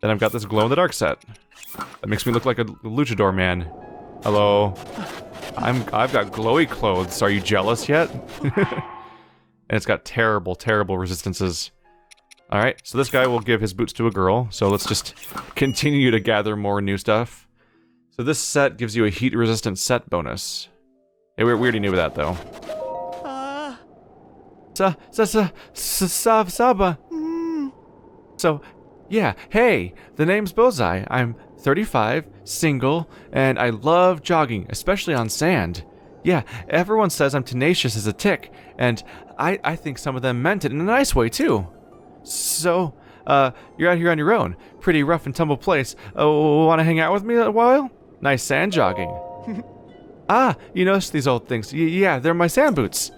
Then I've got this glow-in-the-dark set. That makes me look like a luchador man. Hello. I've got glowy clothes. Are you jealous yet? And it's got terrible, terrible resistances. Alright, so this guy will give his boots to a girl, so let's just continue to gather more new stuff. So this set gives you a heat-resistant set bonus. Yeah, we already knew that, though. Saba. So, yeah, hey, the name's Bozai. I'm 35, single, and I love jogging, especially on sand. Yeah, everyone says I'm tenacious as a tick, and I think some of them meant it in a nice way, too. So, you're out here on your own. Pretty rough and tumble place. Wanna hang out with me a while? Nice sand jogging. Ah, you notice these old things. Yeah, they're my sand boots.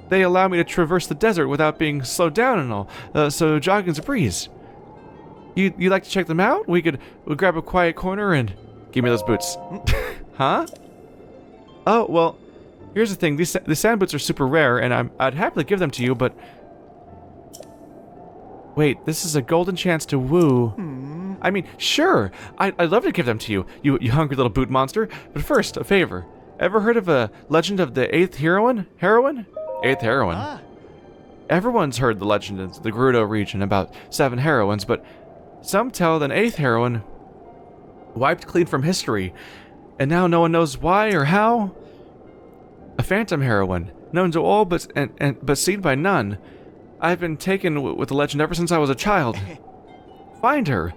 They allow me to traverse the desert without being slowed down and all, so jogging's a breeze. You like to check them out? We'll grab a quiet corner and... Give me those boots. Huh? Oh, well, here's the thing. These sand boots are super rare, and I'd happily give them to you, but... Wait, this is a golden chance to woo. I mean, sure, I'd love to give them to you, you hungry little boot monster. But first, a favor. Ever heard of a Legend of the 8th Heroine? Eighth heroine. Everyone's heard the legend in the Gerudo region about 7 heroines, but some tell that an 8th heroine wiped clean from history, and now no one knows why or how. A phantom heroine, known to all but seen by none. I've been taken with the legend ever since I was a child. Find her.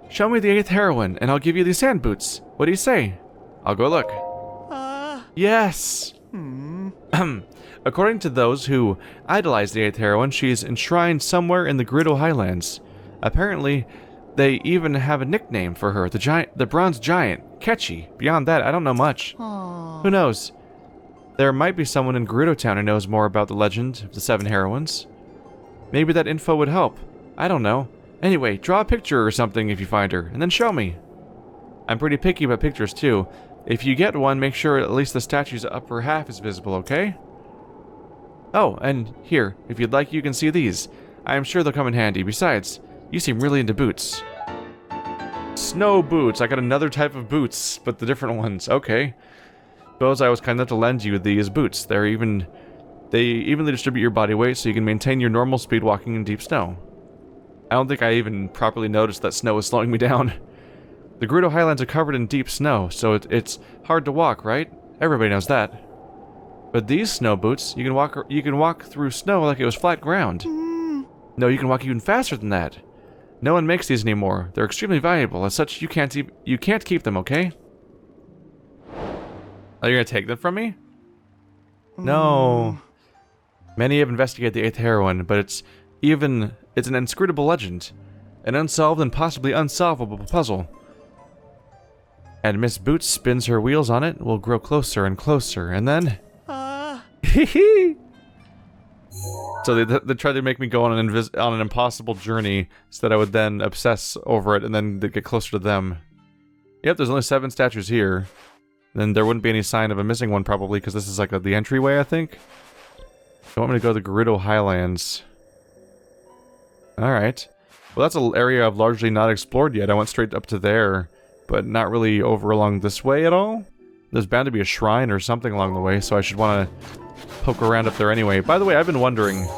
Show me the 8th heroine, and I'll give you these sand boots. What do you say? I'll go look. Yes. According to those who idolize the 8th heroine, she's enshrined somewhere in the Gerudo Highlands. Apparently, they even have a nickname for her, the Bronze Giant, Ketchy. Beyond that, I don't know much. Who knows? There might be someone in Gerudo Town who knows more about the legend of the 7 heroines. Maybe that info would help. I don't know. Anyway, draw a picture or something if you find her, and then show me. I'm pretty picky about pictures, too. If you get one, make sure at least the statue's upper half is visible, okay? Oh, and here, if you'd like, you can see these. I am sure they'll come in handy. Besides, you seem really into boots. Snow boots. I got another type of boots, but the different ones. Okay. Suppose I was kind enough to lend you these boots. They evenly distribute your body weight so you can maintain your normal speed walking in deep snow. I don't think I even properly noticed that snow was slowing me down. The Gerudo Highlands are covered in deep snow, so it's hard to walk, right? Everybody knows that. But these snow boots, you can walk through snow like it was flat ground. No, you can walk even faster than that. No one makes these anymore. They're extremely valuable. As such, you can't keep them, okay? Oh, you're gonna take them from me? No. Many have investigated the 8th heroine, but it's an inscrutable legend. An unsolved and possibly unsolvable puzzle. And Miss Boots spins her wheels on it, will grow closer and closer, and then... So they tried to make me go on an impossible journey so that I would then obsess over it and then get closer to them. Yep, there's only 7 statues here. Then there wouldn't be any sign of a missing one probably, because this is like the entryway, I think. You want me to go to the Gerudo Highlands? Alright. Well, that's an area I've largely not explored yet. I went straight up to there, but not really over along this way at all. There's bound to be a shrine or something along the way, so I should want to poke around up there anyway. By the way, I've been wondering...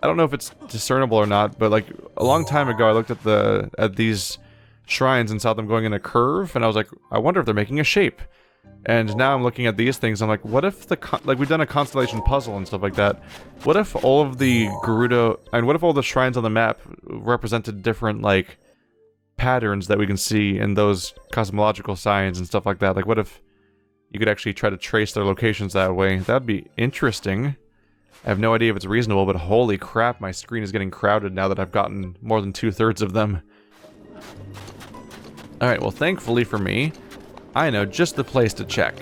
I don't know if it's discernible or not, but like a long time ago I looked at these shrines and saw them going in a curve, and I was like, I wonder if they're making a shape. And now I'm looking at these things, I'm like, what if like we've done a constellation puzzle and stuff like that. What if all of the Gerudo, and what if all the shrines on the map represented different like patterns that we can see in those cosmological signs and stuff like that? Like what if you could actually try to trace their locations that way? That'd be interesting. I have no idea if it's reasonable, but holy crap, my screen is getting crowded now that I've gotten more than 2/3 of them. Alright, well thankfully for me, I know just the place to check.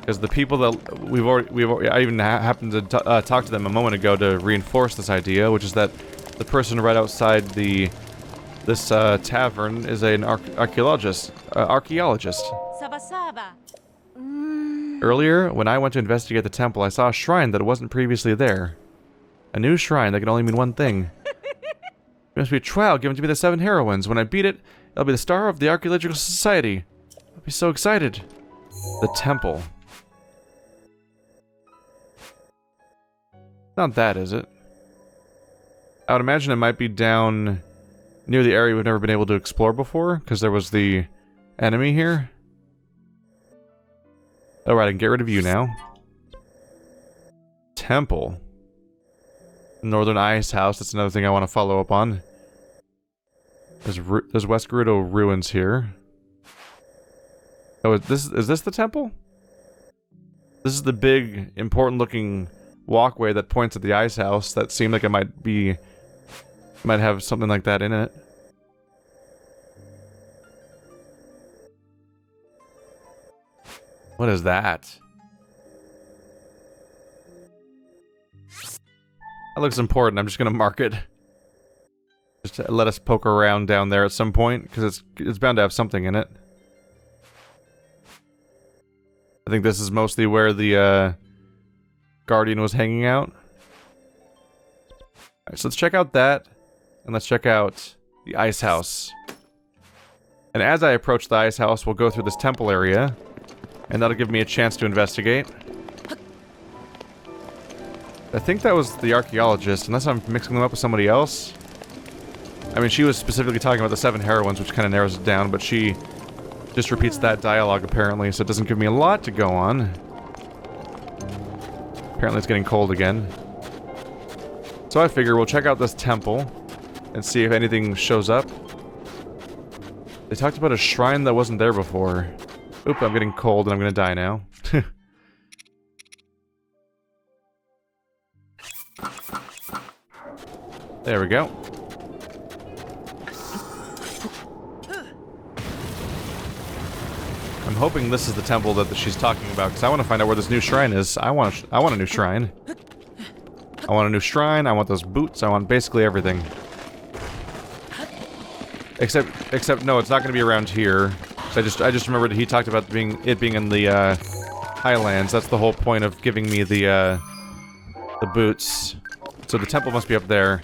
Because the people that I even happened to talk to them a moment ago to reinforce this idea, which is that the person right outside this tavern is an archaeologist. Earlier, when I went to investigate the temple, I saw a shrine that wasn't previously there. A new shrine that can only mean one thing. It must be a trial given to me the 7 heroines. When I beat it, I'll be the star of the Archaeological Society. I'll be so excited. The temple. Not that, is it? I would imagine it might be down near the area we've never been able to explore before, because there was the enemy here. Alright, I can get rid of you now. Temple. Northern Ice House, that's another thing I want to follow up on. There's West Gerudo ruins here. Oh, is this the temple? This is the big, important-looking walkway that points at the ice house. That seemed like it might have something like that in it. What is that? That looks important. I'm just gonna mark it. Just to let us poke around down there at some point, because it's bound to have something in it. I think this is mostly where the Guardian was hanging out. Alright, so let's check out that, and let's check out the ice house. And as I approach the ice house, we'll go through this temple area, and that'll give me a chance to investigate. I think that was the archaeologist, unless I'm mixing them up with somebody else. I mean, she was specifically talking about the 7 heroines, which kind of narrows it down, but she just repeats that dialogue, apparently, so it doesn't give me a lot to go on. Apparently it's getting cold again. So I figure we'll check out this temple and see if anything shows up. They talked about a shrine that wasn't there before. Oop, I'm getting cold and I'm gonna die now. There we go. I'm hoping this is the temple that she's talking about, because I want to find out where this new shrine is. I want a new shrine. I want a new shrine, I want those boots, I want basically everything. Except no, it's not going to be around here. I just remembered he talked about it being in the highlands. That's the whole point of giving me the boots. So the temple must be up there.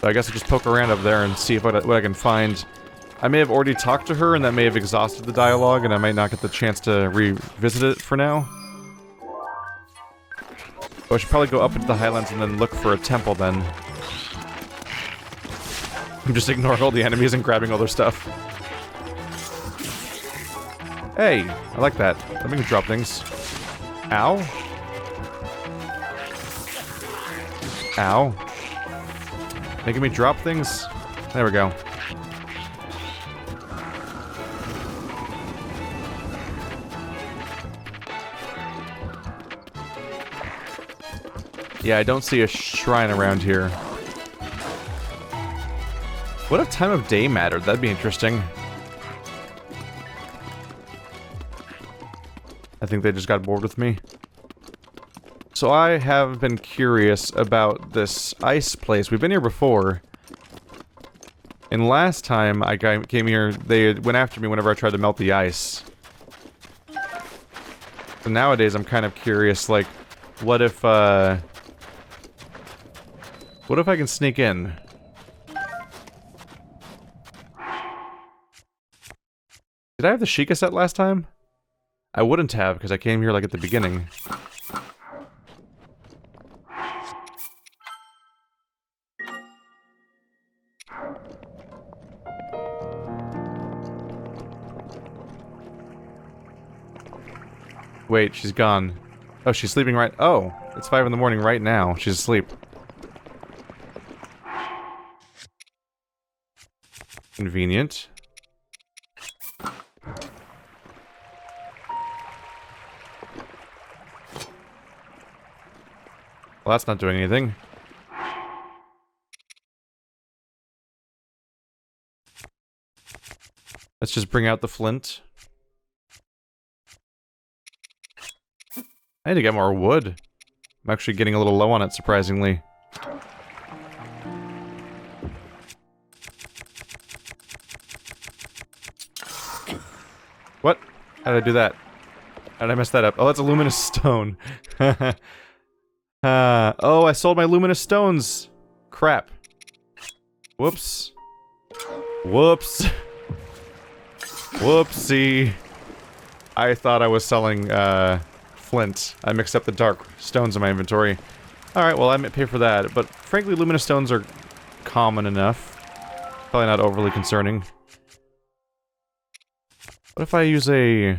So I guess I'll just poke around up there and see if what I can find. I may have already talked to her, and that may have exhausted the dialogue, and I might not get the chance to revisit it for now. But I should probably go up into the highlands and then look for a temple then. I'm just ignoring all the enemies and grabbing all their stuff. Hey, I like that. Let me drop things. Ow. Ow. Making me drop things? There we go. Yeah, I don't see a shrine around here. What if time of day mattered? That'd be interesting. I think they just got bored with me. So I have been curious about this ice place. We've been here before. And last time I came here, they went after me whenever I tried to melt the ice. So nowadays I'm kind of curious, like, what if I can sneak in? Did I have the Sheikah set last time? I wouldn't have, because I came here, like, at the beginning. Wait, she's gone. Oh, she's sleeping right... Oh, it's 5 in the morning right now. She's asleep. Convenient. Well, that's not doing anything. Let's just bring out the flint. I need to get more wood. I'm actually getting a little low on it, surprisingly. What? How did I do that? How did I mess that up? Oh, that's a luminous stone. Oh, I sold my luminous stones. Crap. Whoops. Whoops. Whoopsie. I thought I was selling, flint. I mixed up the dark stones in my inventory. Alright, well, I might pay for that, but frankly, luminous stones are common enough. Probably not overly concerning. What if I use a...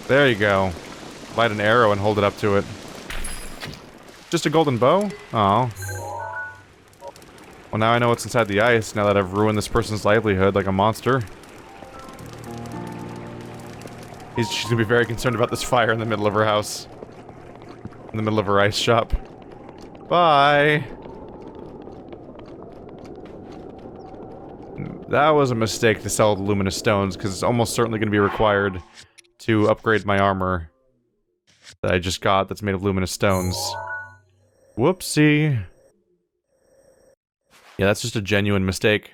There you go. Light an arrow and hold it up to it. Just a golden bow? Oh. Well, now I know what's inside the ice, now that I've ruined this person's livelihood like a monster. She's gonna be very concerned about this fire in the middle of her house. In the middle of her ice shop. Bye! That was a mistake to sell the luminous stones, because it's almost certainly going to be required to upgrade my armor that I just got that's made of luminous stones. Whoopsie. Yeah, that's just a genuine mistake.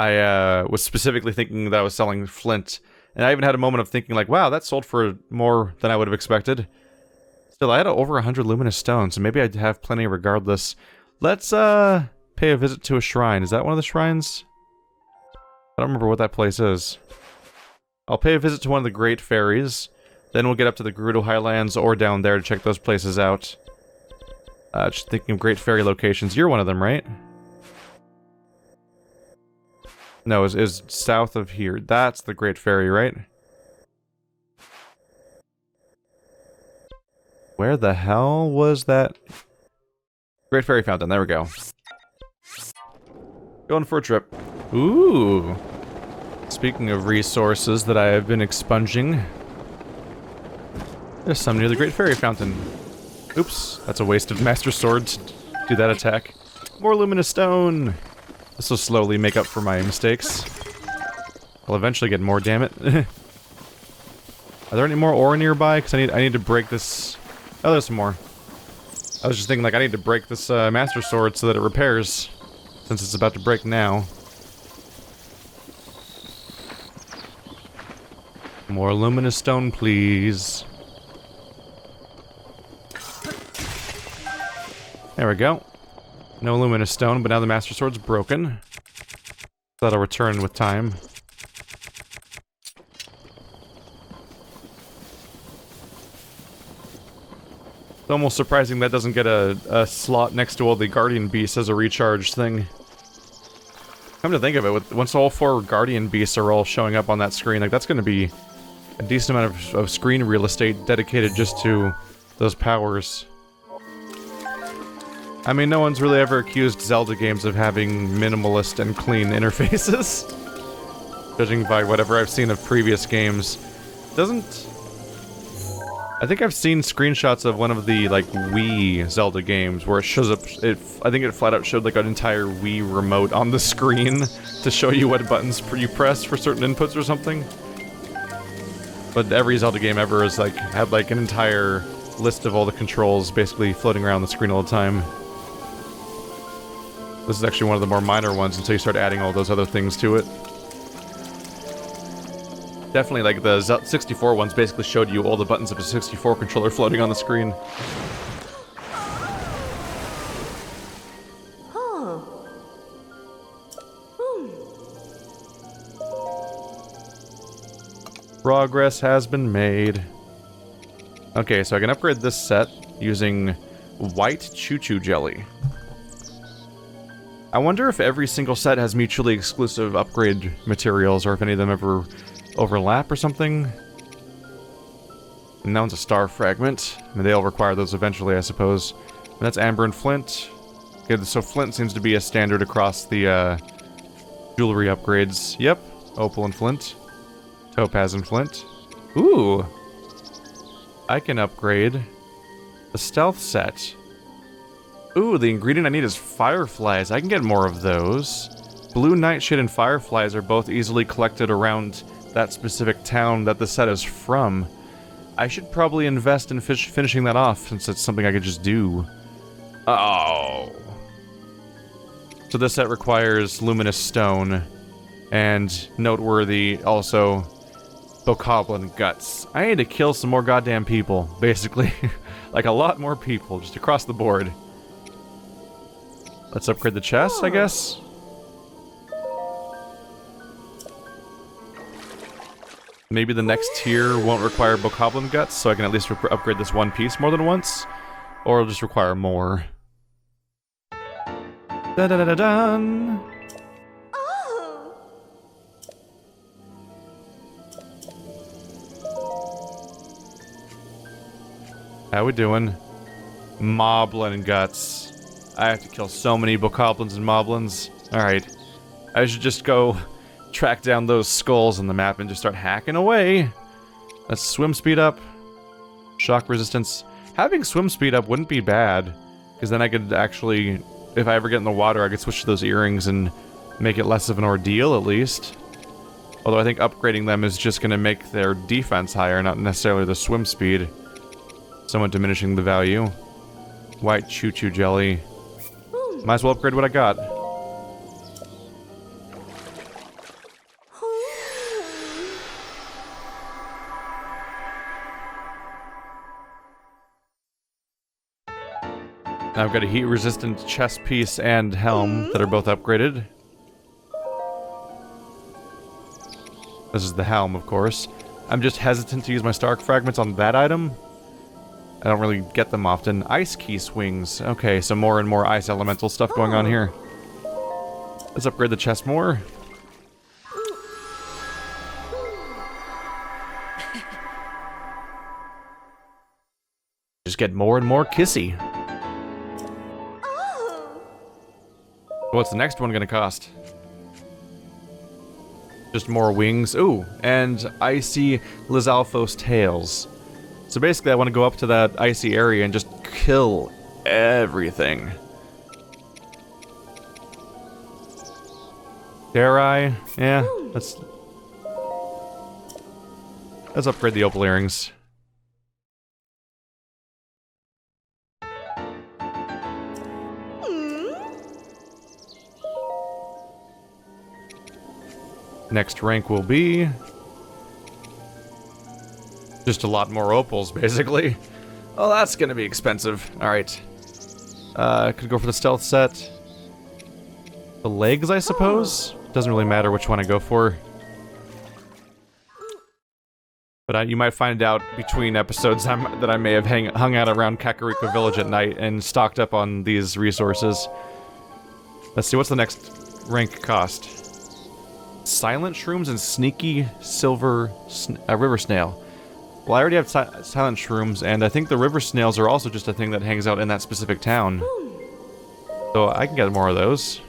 I was specifically thinking that I was selling flint, and I even had a moment of thinking like, wow, that sold for more than I would have expected. Still, I had over 100 luminous stones, so maybe I'd have plenty regardless. Let's pay a visit to a shrine. Is that one of the shrines? I don't remember what that place is. I'll pay a visit to one of the Great Fairies, then we'll get up to the Gerudo Highlands or down there to check those places out. Just thinking of Great Fairy locations. You're one of them, right? No, is south of here. That's the Great Fairy, right? Where the hell was that? Great Fairy Fountain, there we go. Going for a trip. Ooh. Speaking of resources that I have been expunging, there's some near the Great Fairy Fountain. Oops, that's a waste of Master Sword to do that attack. More luminous stone! This will slowly make up for my mistakes. I'll eventually get more, damn it. Are there any more ore nearby? Because I need to break this... Oh, there's some more. I was just thinking, like, I need to break this Master Sword so that it repairs. Since it's about to break now. More luminous stone, please. There we go. No luminous stone, but now the Master Sword's broken. That'll return with time. It's almost surprising that doesn't get a slot next to all the Guardian Beasts as a recharge thing. Come to think of it, once all 4 Guardian Beasts are all showing up on that screen, like that's gonna be a decent amount of screen real estate dedicated just to those powers. I mean, no one's really ever accused Zelda games of having minimalist and clean interfaces. Judging by whatever I've seen of previous games. I think I've seen screenshots of one of the, like, Wii Zelda games where it shows up, I think it flat out showed, like, an entire Wii remote on the screen to show you what buttons you press for certain inputs or something. But every Zelda game ever has, like, had, like, an entire list of all the controls basically floating around the screen all the time. This is actually one of the more minor ones until you start adding all those other things to it. Definitely, like, the 64 ones basically showed you all the buttons of a 64 controller floating on the screen. Progress has been made. Okay, so I can upgrade this set using white choo-choo jelly. I wonder if every single set has mutually exclusive upgrade materials, or if any of them ever overlap or something. And that one's a star fragment. I mean, they all require those eventually, I suppose. And that's amber and flint. Okay, so flint seems to be a standard across the jewelry upgrades. Yep, opal and flint. Topaz and flint. Ooh! I can upgrade the stealth set. Ooh, the ingredient I need is fireflies. I can get more of those. Blue nightshade and fireflies are both easily collected around that specific town that the set is from. I should probably invest in finishing that off, since it's something I could just do. Oh. So this set requires luminous stone, and noteworthy also bokoblin guts. I need to kill some more goddamn people, basically. Like a lot more people, just across the board. Let's upgrade the chest, I guess. Maybe the next tier won't require bokoblin guts, so I can at least upgrade this one piece more than once. Or it'll just require more. Da-da-da-da-dun! How we doing? Moblin guts. I have to kill so many bokoblins and moblins. Alright. I should just go track down those skulls on the map and just start hacking away. Let's swim speed up. Shock resistance. Having swim speed up wouldn't be bad. Because then I could actually, if I ever get in the water, I could switch to those earrings and make it less of an ordeal at least. Although I think upgrading them is just going to make their defense higher, not necessarily the swim speed. Somewhat diminishing the value. White choo-choo jelly. Might as well upgrade what I got. Now I've got a heat-resistant chest piece and helm that are both upgraded. This is the helm, of course. I'm just hesitant to use my Stark Fragments on that item. I don't really get them often. Ice Key Swings. Okay, so more and more ice elemental stuff going on here. Let's upgrade the chest more. Just get more and more kissy. What's the next one gonna cost? Just more wings. Ooh, and Icy Lizalfos Tails. So basically I want to go up to that icy area and just kill everything. Dare I? Yeah, let's upgrade the opal earrings. Next rank will be just a lot more opals, basically. Oh, that's gonna be expensive. Alright. Could go for the stealth set. The legs, I suppose? Doesn't really matter which one I go for. But you might find out between episodes that I may have hung out around Kakariko Village at night and stocked up on these resources. Let's see, what's the next rank cost? Silent Shrooms and Sneaky Silver River Snail. Well, I already have Silent Shrooms, and I think the River Snails are also just a thing that hangs out in that specific town. So I can get more of those.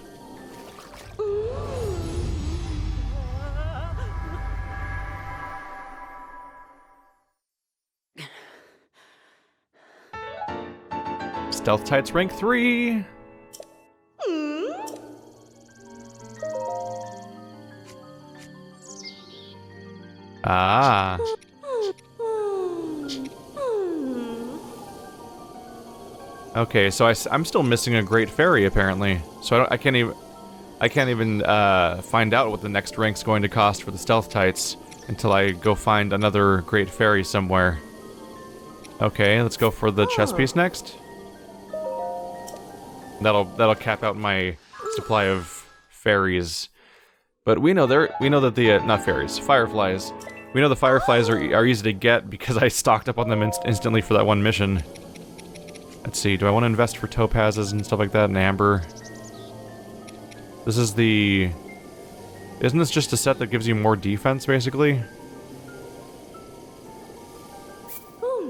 Stealth Tights rank 3! Ah. Okay, so I'm still missing a Great Fairy apparently. So I can't even find out what the next rank's going to cost for the Stealth Tights until I go find another Great Fairy somewhere. Okay, let's go for the chest piece next. That'll cap out my supply of fairies. But we know that the not fairies, fireflies. We know the fireflies are easy to get because I stocked up on them instantly for that one mission. Let's see, do I want to invest for topazes and stuff like that and amber? This is the... Isn't this just a set that gives you more defense, basically?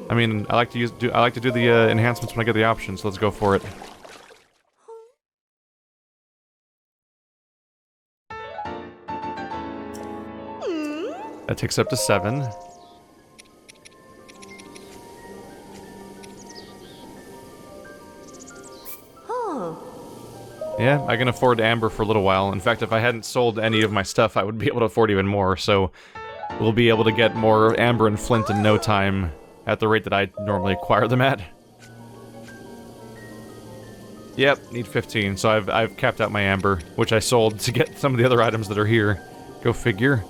I mean, I like to do the enhancements when I get the option, so let's go for it. That takes up to 7. Yeah, I can afford amber for a little while. In fact, if I hadn't sold any of my stuff, I would be able to afford even more, so we'll be able to get more amber and flint in no time at the rate that I normally acquire them at. Yep, need 15, so I've capped out my amber, which I sold to get some of the other items that are here. Go figure.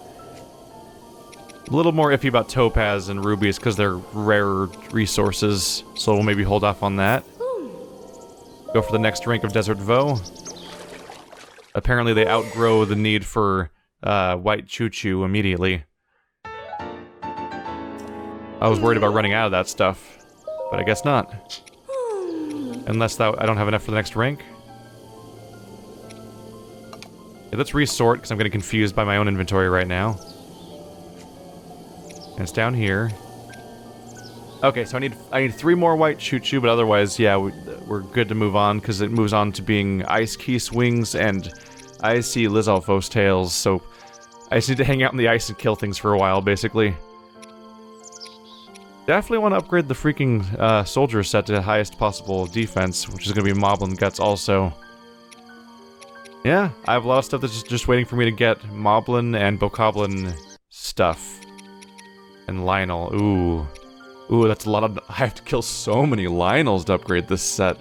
A little more iffy about topaz and rubies because they're rarer resources, so we'll maybe hold off on that. Go for the next rank of Desert Vo. Apparently they outgrow the need for white choo-choo immediately. I was worried about running out of that stuff, but I guess not. Unless I don't have enough for the next rank. Yeah, let's resort, because I'm getting confused by my own inventory right now. And it's down here. Okay, so I need 3 more white choo-choo, but otherwise, yeah, we're good to move on, because it moves on to being Ice Key Swings and Icy Lizalfos Tails, so I just need to hang out in the ice and kill things for a while, basically. Definitely want to upgrade the freaking soldier set to the highest possible defense, which is going to be Moblin Guts also. Yeah, I have a lot of stuff that's just waiting for me to get Moblin and Bokoblin stuff. And Lionel, ooh. Ooh, that's a lot of... I have to kill so many Lionels to upgrade this set.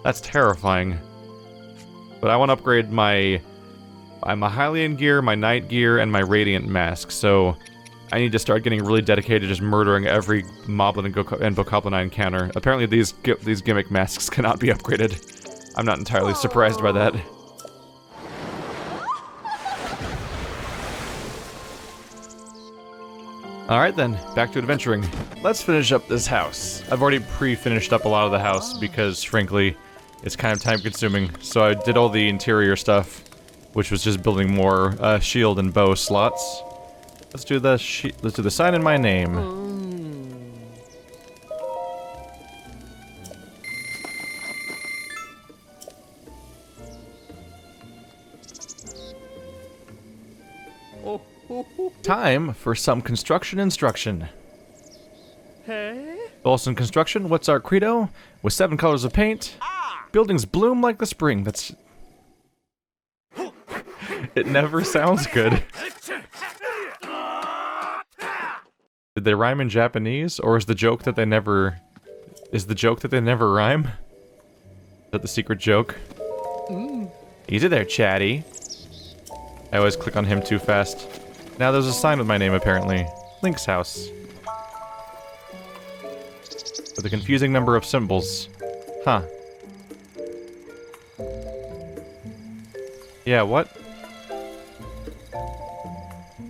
That's terrifying. But I want to upgrade my Hylian gear, my Knight gear, and my Radiant mask, so... I need to start getting really dedicated to just murdering every Moblin and Bokoblin I encounter. Apparently these gimmick masks cannot be upgraded. I'm not entirely surprised by that. Alright then, back to adventuring. Let's finish up this house. I've already pre-finished up a lot of the house because, frankly, it's kind of time-consuming. So I did all the interior stuff, which was just building more shield and bow slots. Let's do the sign in my name. Time for some construction instruction. Hey? Olsen Construction, what's our credo? With 7 colors of paint, buildings bloom like the spring. That's... It never sounds good. Did they rhyme in Japanese, or is the joke that they never... Is the joke that they never rhyme? Is that the secret joke? Easy there, chatty. I always click on him too fast. Now there's a sign with my name, apparently. Link's house. With a confusing number of symbols. Huh. Yeah, what?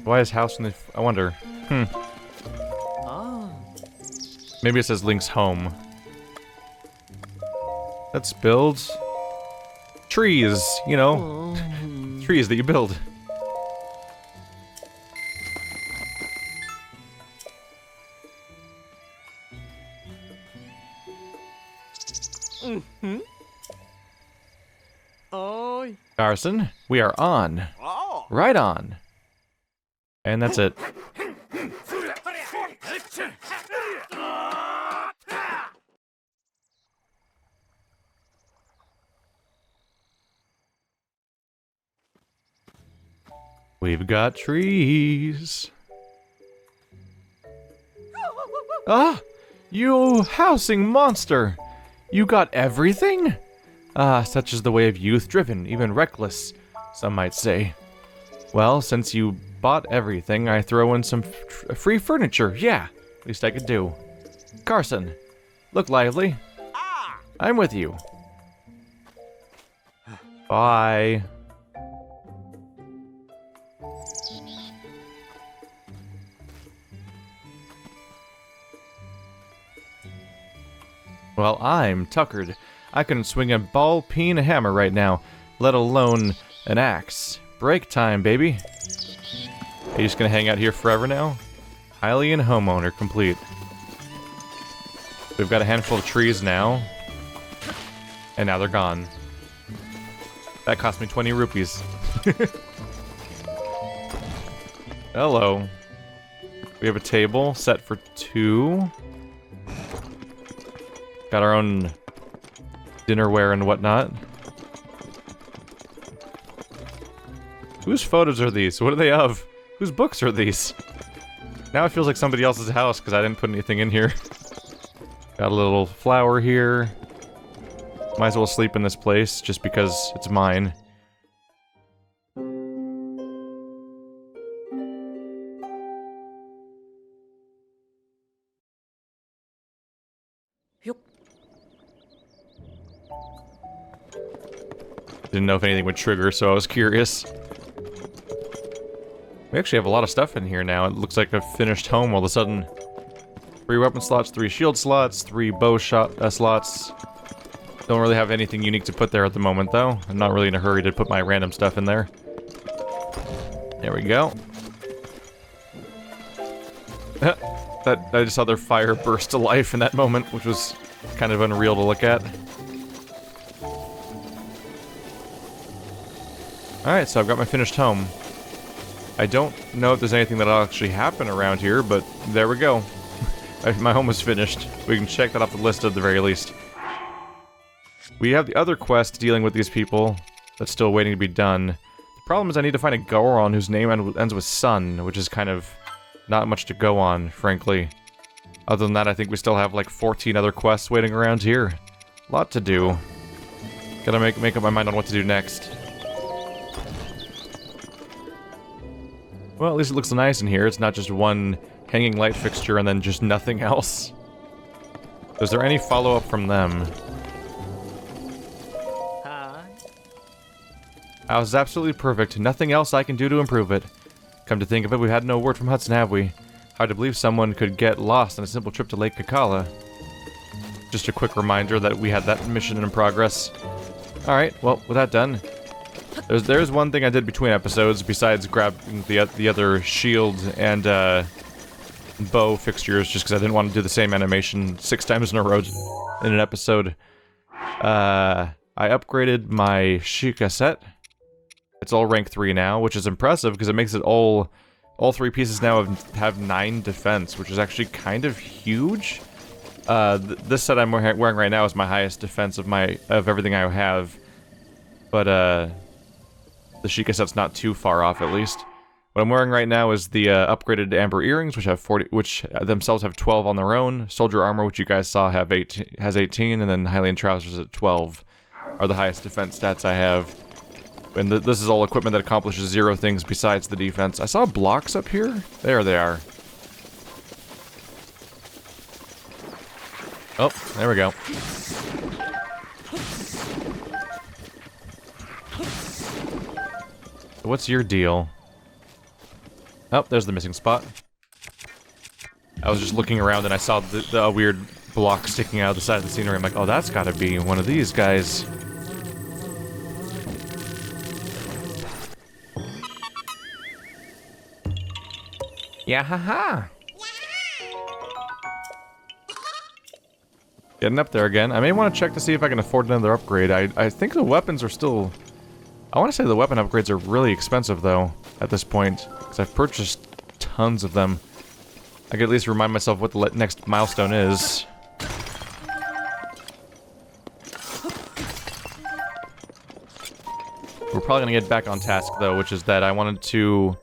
Why is house in the... I wonder. Maybe it says Link's home. Let's build... trees, you know. Trees that you build. Carson, we are on. Right on. And that's it. We've got trees. Ah! You housing monster! You got everything? Ah, such is the way of youth, driven, even reckless, some might say. Well, since you bought everything, I throw in some free furniture. Yeah, least I could do. Carson, look lively. I'm with you. Bye. Well, I'm tuckered. I couldn't swing a ball peen a hammer right now, let alone an axe. Break time, baby. Are you just gonna hang out here forever now? Hylian homeowner complete. We've got a handful of trees now. And now they're gone. That cost me 20 rupees. Hello. We have a table set for 2. Got our own dinnerware and whatnot. Whose photos are these? What are they of? Whose books are these? Now it feels like somebody else's house because I didn't put anything in here. Got a little flower here. Might as well sleep in this place just because it's mine. Didn't know if anything would trigger, so I was curious. We actually have a lot of stuff in here now. It looks like a finished home all of a sudden. 3 weapon slots, 3 shield slots, 3 bow shot slots. Don't really have anything unique to put there at the moment, though. I'm not really in a hurry to put my random stuff in there. There we go. I just saw their fire burst to life in that moment, which was kind of unreal to look at. Alright, so I've got my finished home. I don't know if there's anything that'll actually happen around here, but there we go. My home is finished. We can check that off the list at the very least. We have the other quest dealing with these people that's still waiting to be done. The problem is I need to find a Goron whose name ends with Sun, which is kind of not much to go on, frankly. Other than that, I think we still have like 14 other quests waiting around here. Lot to do. Gotta make up my mind on what to do next. Well, at least it looks nice in here. It's not just one hanging light fixture and then just nothing else. Is there any follow-up from them? House is absolutely perfect. Nothing else I can do to improve it. Come to think of it, we've had no word from Hudson, have we? Hard to believe someone could get lost on a simple trip to Lake Kakala. Just a quick reminder that we had that mission in progress. Alright, well, with that done, there's one thing I did between episodes besides grabbing the other shield and bow fixtures, just because I didn't want to do the same animation 6 times in a row in an episode. I upgraded my Sheikah set. It's all rank 3 now, which is impressive because it makes it all 3 pieces now have 9 defense, which is actually kind of huge. This set I'm wearing right now is my highest defense of everything I have, but the Sheikah set's not too far off, at least. What I'm wearing right now is the upgraded amber earrings, which have 40, which themselves have 12 on their own. Soldier armor, which you guys saw, has 18, and then Hylian trousers at 12 are the highest defense stats I have. And this is all equipment that accomplishes 0 things besides the defense. I saw blocks up here. There they are. Oh, there we go. What's your deal? Oh, there's the missing spot. I was just looking around and I saw the weird block sticking out of the side of the scenery. I'm like, oh, that's gotta be one of these guys. Yeah, haha. Getting up there again. I may want to check to see if I can afford another upgrade. I think the weapons are still... I want to say the weapon upgrades are really expensive, though, at this point. Because I've purchased tons of them. I could at least remind myself what the next milestone is. We're probably going to get back on task, though, which is that I wanted to...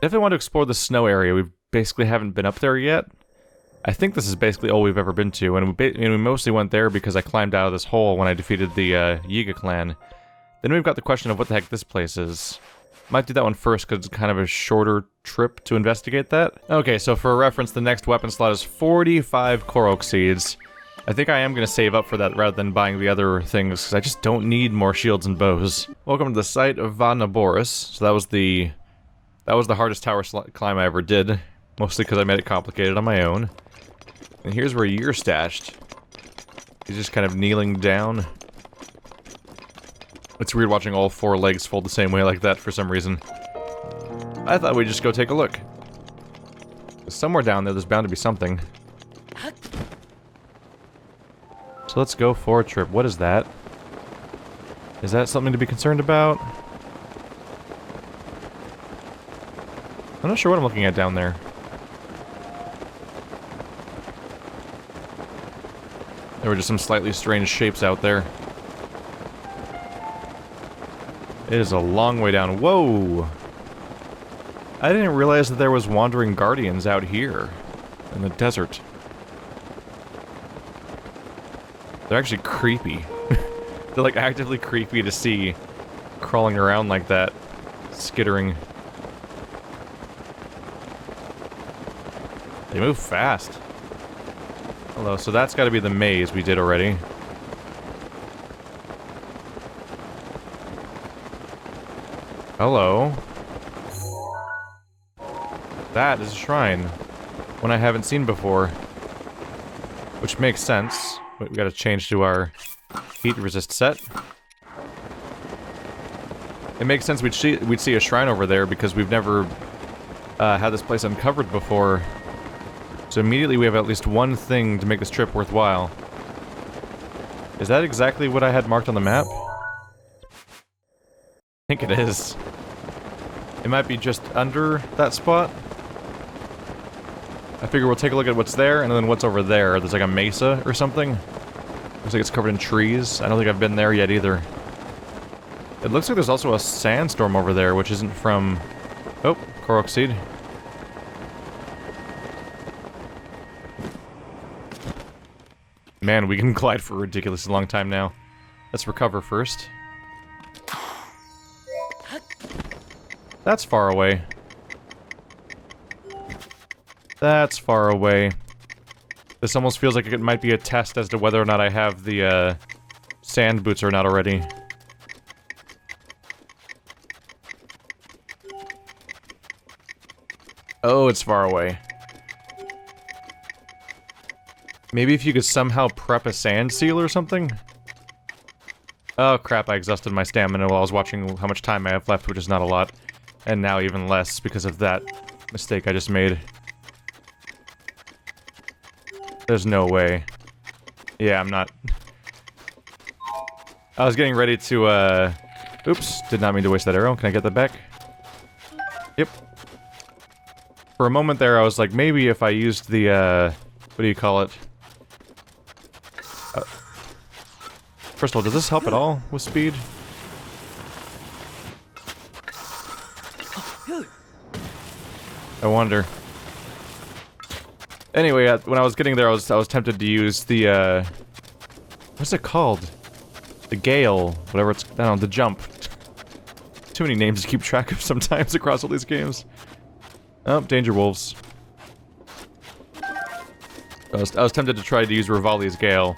Definitely want to explore the snow area. We basically haven't been up there yet. I think this is basically all we've ever been to, and we mostly went there because I climbed out of this hole when I defeated the Yiga clan. Then we've got the question of what the heck this place is. Might do that one first because it's kind of a shorter trip to investigate that. Okay, so for reference, the next weapon slot is 45 Korok seeds. I think I am going to save up for that rather than buying the other things, because I just don't need more shields and bows. Welcome to the site of Vanaboris. So that was the hardest tower climb I ever did, mostly because I made it complicated on my own. And here's where you're stashed. He's just kind of kneeling down. It's weird watching all 4 legs fold the same way like that for some reason. I thought we'd just go take a look. Somewhere down there's bound to be something. So let's go for a trip. What is that? Is that something to be concerned about? I'm not sure what I'm looking at down there. There were just some slightly strange shapes out there. It is a long way down. Whoa! I didn't realize that there was wandering guardians out here in the desert. They're actually creepy. They're like actively creepy to see crawling around like that, skittering. They move fast. Hello, so that's got to be the maze we did already. Hello. That is a shrine. One I haven't seen before. Which makes sense. Wait, we gotta change to our heat resist set. It makes sense we'd see a shrine over there because we've never had this place uncovered before. So immediately we have at least one thing to make this trip worthwhile. Is that exactly what I had marked on the map? I think it is. It might be just under that spot. I figure we'll take a look at what's there and then what's over there. There's like a mesa or something. Looks like it's covered in trees. I don't think I've been there yet either. It looks like there's also a sandstorm over there, which isn't from... Oh, Korok Seed. Man, we can glide for a ridiculously long time now. Let's recover first. That's far away. That's far away. This almost feels like it might be a test as to whether or not I have the, sand boots or not already. Oh, it's far away. Maybe if you could somehow prep a sand seal or something? Oh crap, I exhausted my stamina while I was watching how much time I have left, which is not a lot. And now even less because of that mistake I just made. There's no way. Yeah, I'm not... I was getting ready to, oops, did not mean to waste that arrow. Can I get that back? Yep. For a moment there, I was like, maybe if I used the, what do you call it? First of all, does this help at all with speed? I wonder. Anyway, when I was getting there, I was tempted to use the, what's it called? The Gale, whatever it's, I don't know, the jump. Too many names to keep track of sometimes across all these games. Oh, Danger Wolves. I was tempted to try to use Rivali's Gale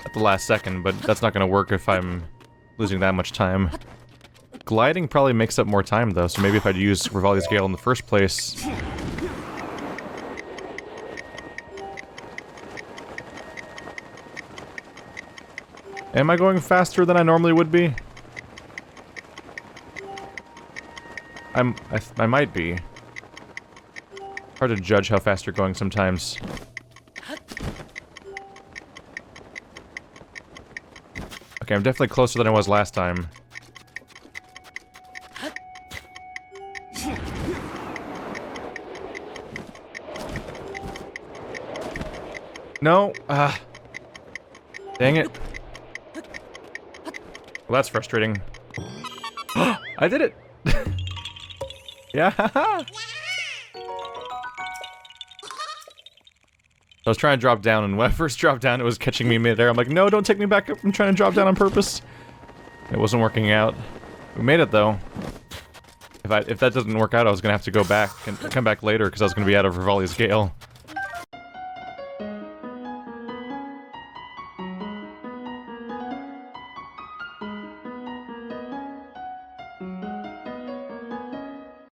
at the last second, but that's not gonna work if I'm losing that much time. Gliding probably makes up more time though, so maybe if I'd use Rivali's Gale in the first place... Am I going faster than I normally would be? I might be. Hard to judge how fast you're going sometimes. Okay, I'm definitely closer than I was last time. No! Dang it. Well, that's frustrating. I did it! Yeah! I was trying to drop down, and when I first dropped down, it was catching me mid-air. I'm like, no, don't take me back up. I'm trying to drop down on purpose. It wasn't working out. We made it, though. If that doesn't work out, I was gonna have to go back and come back later, because I was gonna be out of Rivali's Gale.